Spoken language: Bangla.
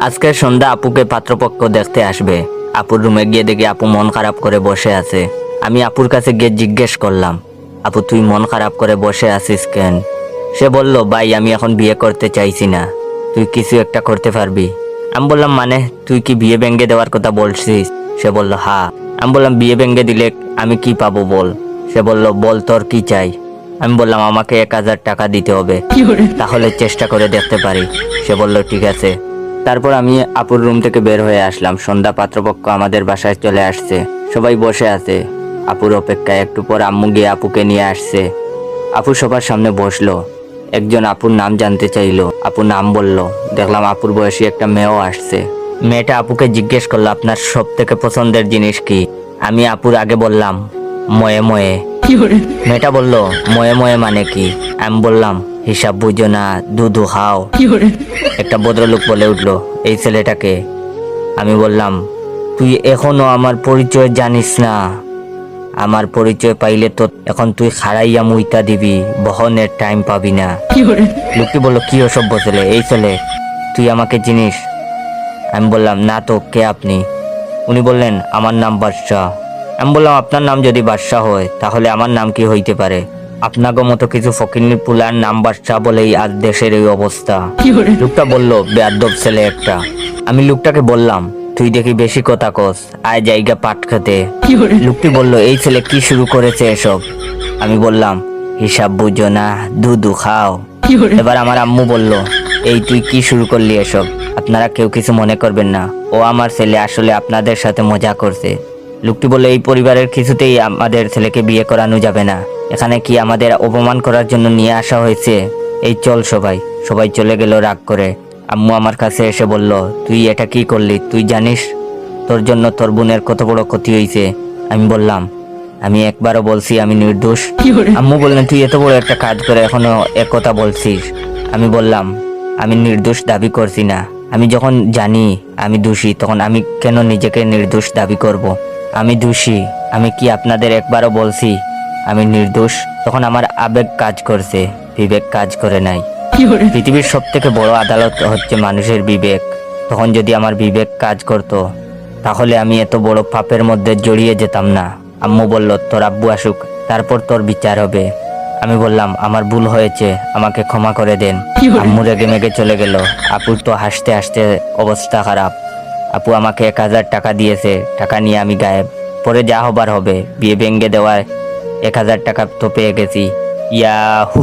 আজকে সন্ধ্যা আপুকে পাত্রপক্ষ দেখতে আসবে। আপুর রুমে গিয়ে দেখি আপু মন খারাপ করে বসে আছে। আমি আপুর কাছে গিয়ে জিজ্ঞেস করলাম, আপু তুই মন খারাপ করে বসে আছিস কেন? সে বলল, ভাই আমি এখন বিয়ে করতে চাইছি না, তুই কিছু একটা করতে পারবি? আমি বললাম, মানে তুই কি বিয়ে ভেঙে দেওয়ার কথা বলছিস? সে বলল, হ্যাঁ। আমি বললাম, বিয়ে ভেঙে দিলে আমি কি পাবো বল? সে বলল, বল তোর কি চাই? আমি বললাম, আমাকে 1000 টাকা দিতে হবে, তাহলে চেষ্টা করে দেখতে পারি। সে বলল, ঠিক আছে। তারপর আমি আপুর রুম থেকে বের হয়ে আসলাম। সন্ধ্যা পাত্রপক্ষ আমাদের বাসায় চলে আসছে, সবাই বসে আছে আপুর অপেক্ষায়। একটু পর আম্মু গিয়ে আপুকে নিয়ে আসছে। আপু সবার সামনে বসলো। একজন আপুর নাম জানতে চাইলো, আপু নাম বলল। দেখলাম আপুর বয়সী একটা মেয়েও আসছে। মেয়েটা আপুকে জিজ্ঞেস করলো, আপনার সব থেকে পছন্দের জিনিস কি? আমি আপুর আগে বললাম, ময়ে ময়ে। মেয়েটা বলল, ময়ে ময়ে মানে কি? আমি বললাম, হিসাব বুঝো না, দুধু খাও। একটা ভদ্রলোক বলে উঠলো, এই ছেলেটাকে? আমি বললাম, তুই এখনো আমার পরিচয় জানিস না? আমার পরিচয় পাইলে তো এখন তুই খাড়াইয়া মুইতা দিবি, বহনের টাইম পাবি না। লোকটি বলল, কি অসভ্য ছেলে, এই ছেলে তুই আমাকে চিনিস? আমি বললাম, না তো, কে আপনি? উনি বললেন, আমার নাম বাদশাহ। আমি বললাম, আপনার নাম যদি বাদশাহ হয় তাহলে আমার নাম কি হইতে পারে? আপনাকে মতো কিছু ফকিন্নি পুলার নাম বাদশাহ বলেই আজ দেশের এই অবস্থা। লোকটা বলল, বেয়াদব ছেলে একটা। আমি লোকটাকে বললাম, তুই দেখি বেশি কথা কস, আয় জায়গা পাট খেতে। লোকটি বলল, এই ছেলে কি শুরু করেছে এসব? আমি বললাম, হিসাব বুঝো না, দুধু খাও। এবার আমার আম্মু বলল, এই তুই কি শুরু করলি এসব? আপনারা কেউ কিছু মনে করবেন না, ও আমার ছেলে, আসলে আপনাদের সাথে মজা করছে। লোকটি বলল, এই পরিবারের কিছুতেই আমাদের ছেলেকে বিয়ে করানো যাবে না। এখানে কি আমাদের অপমান করার জন্য নিয়ে আসা হয়েছে? এই চল সবাই। সবাই চলে গেল রাগ করে। আম্মু আমার কাছে এসে বলল, তুই এটা কি করলি? তুই জানিস তোর জন্য তোর বোনের কত বড় ক্ষতি হয়েছে? আমি বললাম, আমি একবারও বলছি আমি নির্দোষ? আম্মু বললেন, তুই এত বড় একটা কাজ করে এখনো এক কথা বলছিস? আমি বললাম, আমি নির্দোষ দাবি করছি না। আমি যখন জানি আমি দোষী, তখন আমি কেন নিজেকে নির্দোষ দাবি করব? আমি দোষী। আমি কি আপনাদের একবারও বলছি আমি নির্দোষ? তখন আমার আবেগ কাজ করছে, বিবেক কাজ করে নাই। পৃথিবীর সব থেকে বড় আদালত হচ্ছে মানুষের বিবেক। তখন যদি আমার বিবেক কাজ করত, তাহলে আমি এত বড় পাপের মধ্যে জড়িয়ে যেতাম না। আম্মু বলল, তোর আব্বু আসুক, তারপর তোর বিচার হবে। আমি বললাম, আমার ভুল হয়েছে, আমাকে ক্ষমা করে দেন। আম্মু রেগে মেগে চলে গেল। আপুর তো হাসতে হাসতে অবস্থা খারাপ। আপু আমাকে 1000 টাকা দিয়েছে, টাকা নিয়ে আমি গায়েব। পরে যা হবার হবে। বিয়ে ভেঙে দেওয়ায় 1000 টাকা তো পেয়ে গেছি। ইয়াহু।